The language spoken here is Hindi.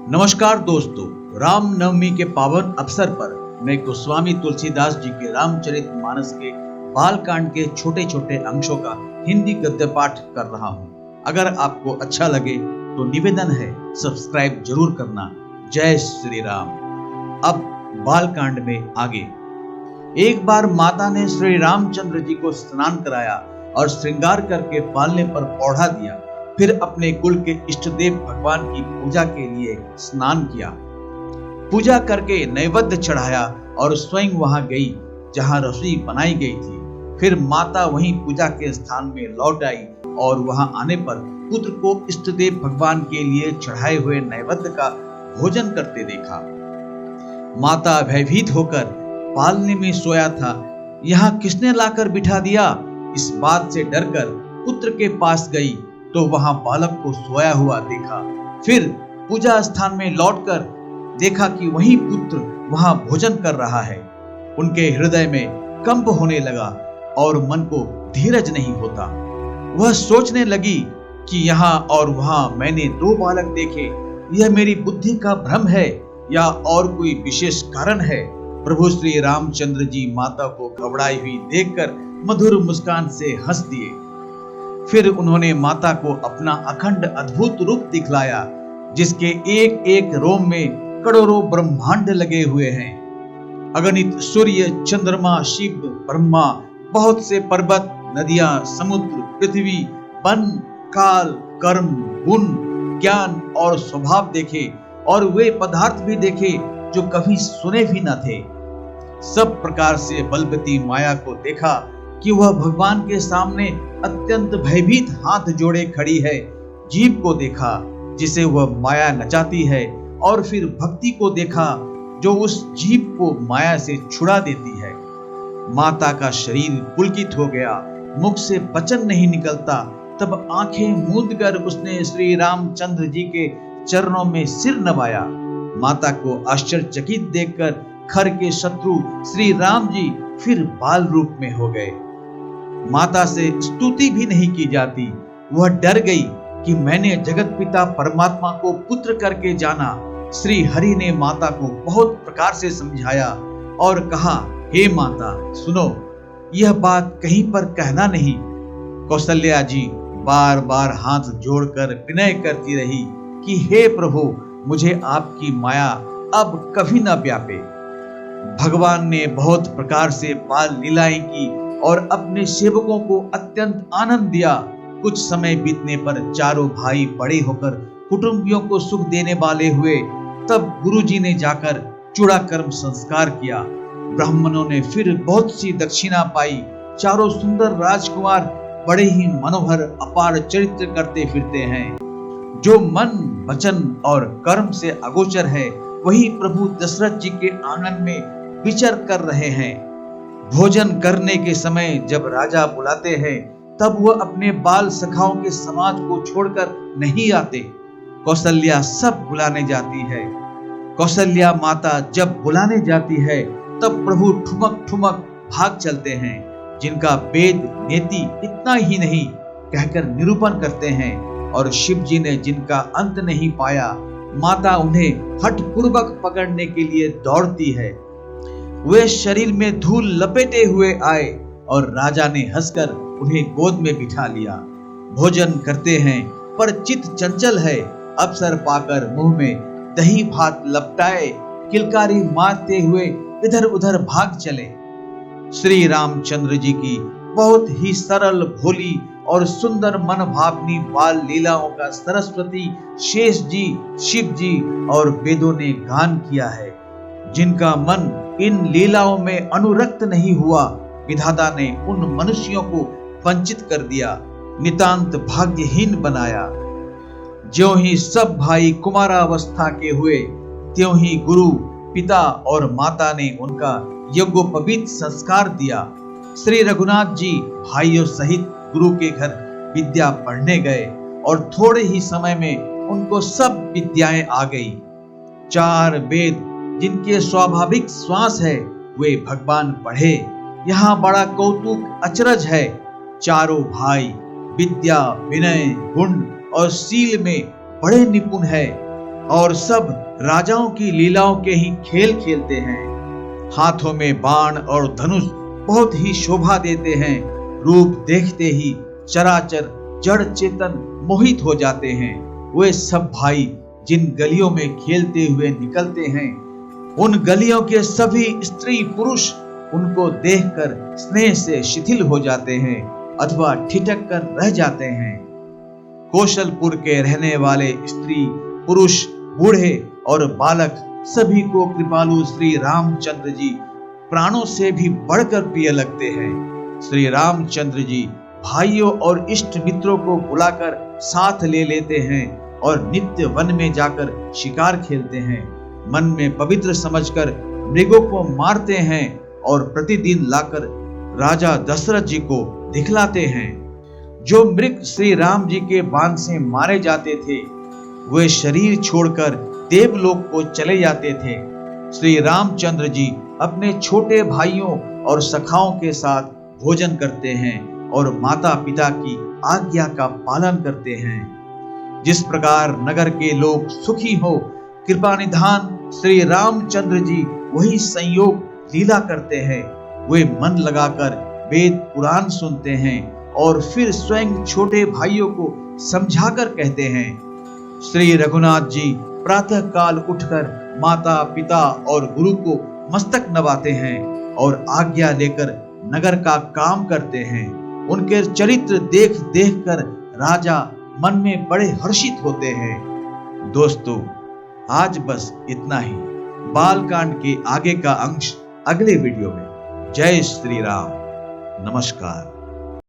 नमस्कार दोस्तों, रामनवमी के पावन अवसर पर मैं गोस्वामी तुलसीदास जी के रामचरितमानस के बालकांड के छोटे छोटे अंशों का हिंदी गद्य पाठ कर रहा हूँ। अगर आपको अच्छा लगे तो निवेदन है सब्सक्राइब जरूर करना। जय श्री राम। अब बालकांड में आगे। एक बार माता ने श्री रामचंद्र जी को स्नान कराया और श्रृंगार करके पालने पर पौढ़ा दिया। फिर अपने कुल के इष्ट देव भगवान की पूजा के लिए स्नान किया। पूजा करके नैवेद्य चढ़ाया और स्वयं वहां गई जहां रसोई बनाई गई थी। फिर माता वहीं पूजा के स्थान में लौट आई और वहां आने पर पुत्र को इष्ट देव भगवान के लिए चढ़ाए हुए नैवेद्य का भोजन करते देखा। माता भयभीत होकर पालने में सोया था, यहाँ किसने लाकर बिठा दिया? इस बात से डरकर पुत्र के पास गई तो वहां बालक को सोया हुआ देखा। फिर पूजा स्थान में लौटकर देखा कि वही पुत्र वहां भोजन कर रहा है। उनके हृदय में कंप होने लगा और मन को धीरज नहीं होता। वह सोचने लगी कि यहाँ और वहां मैंने दो बालक देखे, यह मेरी बुद्धि का भ्रम है या और कोई विशेष कारण है। प्रभु श्री रामचंद्र जी माता को घबराई हुई देखकर मधुर मुस्कान से हंस दिए। फिर उन्होंने माता को अपना अखंड अद्भुत रूप दिखलाया, जिसके एक एक रोम में करोड़ों ब्रह्मांड लगे हुए हैं। अगणित सूर्य, चंद्रमा, शिव, ब्रह्मा, बहुत से पर्वत, नदियां, समुद्र, पृथ्वी, वन, काल, कर्म, गुण, ज्ञान और स्वभाव देखे और वे पदार्थ भी देखे जो कभी सुने भी न थे। सब प्रकार से बलवती माया को देखा कि वह भगवान के सामने अत्यंत भयभीत हाथ जोड़े खड़ी है। जीव को देखा जिसे वह माया नचाती है और फिर भक्ति को देखा जो उस जीव को माया से छुड़ा देती है। माता का शरीर पुलकित हो गया, मुख से वचन नहीं निकलता। तब आंखें मूंद कर उसने श्री रामचंद्र जी के चरणों में सिर नवाया। माता को आश्चर्यचकित देखकर खर के शत्रु श्री राम जी फिर बाल रूप में हो गए। माता से स्तुति भी नहीं की जाती। वह डर गई कि मैंने जगत पिता परमात्मा को पुत्र करके जाना। श्री हरि ने माता को बहुत प्रकार से समझाया और कहा, हे माता सुनो, यह बात कहीं पर कहना नहीं। कौशल्या जी बार बार हाथ जोड़कर विनय करती रही कि हे प्रभु, मुझे आपकी माया अब कभी न व्यापे। भगवान ने बहुत प्रकार से बाल लीलाएं की और अपने सेवकों को अत्यंत आनंद दिया। कुछ समय बीतने पर चारों भाई बड़े होकर कुटुंबियों को सुख देने वाले हुए। तब गुरुजी ने जाकर चूड़ाकर्म संस्कार किया। ब्राह्मणों ने फिर बहुत सी दक्षिणा पाई। चारों सुंदर राजकुमार बड़े ही मनोहर अपार चरित्र करते फिरते हैं। जो मन, वचन और कर्म से अगोचर है, वही प्रभु दशरथ जी के आंगन में विचर कर रहे हैं। भोजन करने के समय जब राजा बुलाते हैं, तब वह अपने बाल सखाओं के समाज को छोड़कर नहीं आते। कौशल्या सब बुलाने जाती है। कौशल्या माता जब बुलाने जाती है, तब प्रभु ठुमक ठुमक भाग चलते हैं। जिनका वेद नेति इतना ही नहीं कहकर निरूपण करते हैं और शिव जी ने जिनका अंत नहीं पाया, माता उन्हें हठ पूर्वक पकड़ने के लिए दौड़ती है। वे शरीर में धूल लपेटे हुए आए और राजा ने हंसकर उन्हें गोद में बिठा लिया। भोजन करते हैं पर चित्त चंचल है। अवसर पाकर मुंह में दही भात लपटाए किलकारी मारते हुए इधर उधर भाग चले। श्री रामचंद्र जी की बहुत ही सरल, भोली और सुंदर मन भावनी बाल लीलाओं का सरस्वती, शेष जी, शिव जी और वेदों ने गान किया है। जिनका मन इन लीलाओं में अनुरक्त नहीं हुआ, विधाता ने उन मनुष्यों को वंचित कर दिया, नितांत भाग्यहीन बनाया। ज्यों ही सब भाई कुमारावस्था के हुए, त्यों ही गुरु, पिता और माता ने उनका यज्ञोपवीत संस्कार दिया। श्री रघुनाथ जी भाइयों सहित गुरु के घर विद्या पढ़ने गए और थोड़े ही समय में उनको सब विद्याएं आ गई। चार वेद जिनके स्वाभाविक श्वास है, वे भगवान पढ़े। यहाँ बड़ा कौतुक अचरज है। चारों भाई विद्या, विनय, गुण और शील में बड़े निपुण है। और सब राजाओं की लीलाओं के ही खेल खेलते हैं। हाथों में बाण और धनुष बहुत ही शोभा देते हैं। रूप देखते ही चराचर जड़ चेतन मोहित हो जाते हैं। वे सब भाई जिन गलियों में खेलते हुए निकलते हैं, उन गलियों के सभी स्त्री पुरुष उनको देखकर स्नेह से शिथिल हो जाते हैं अथवा ठिठक कर रह जाते हैं। कौशलपुर के रहने वाले स्त्री पुरुष बूढ़े और बालक सभी को कृपालु श्री रामचंद्र जी प्राणों से भी बढ़कर प्रिय लगते हैं। श्री रामचंद्र जी भाइयों और इष्ट मित्रों को बुलाकर साथ ले लेते हैं और नित्य वन में जाकर शिकार खेलते हैं। मन में पवित्र समझकर मृगों को मारते हैं और प्रतिदिन लाकर राजा दशरथ जी को दिखलाते हैं। जो मृग श्री राम जी के बाण से मारे जाते थे, वे शरीर छोड़कर देवलोक को चले जाते थे। श्री रामचंद्र जी अपने छोटे भाइयों और सखाओं के साथ भोजन करते हैं और माता पिता की आज्ञा का पालन करते हैं। जिस प्रकार नगर के लोग सुखी हो, कृपा निधान श्री रामचंद्र जी वही संयोग लीला करते हैं। वे मन लगाकर वेद पुराण सुनते हैं और फिर स्वयं छोटे भाइयों को समझाकर कहते हैं। श्री रघुनाथ जी प्रातः काल उठकर माता पिता और गुरु को मस्तक नवाते हैं और आज्ञा लेकर नगर का काम करते हैं। उनके चरित्र देख देख कर राजा मन में बड़े हर्षित होते हैं। दोस्तों, आज बस इतना ही। बालकांड के आगे का अंश अगले वीडियो में। जय श्री राम। नमस्कार।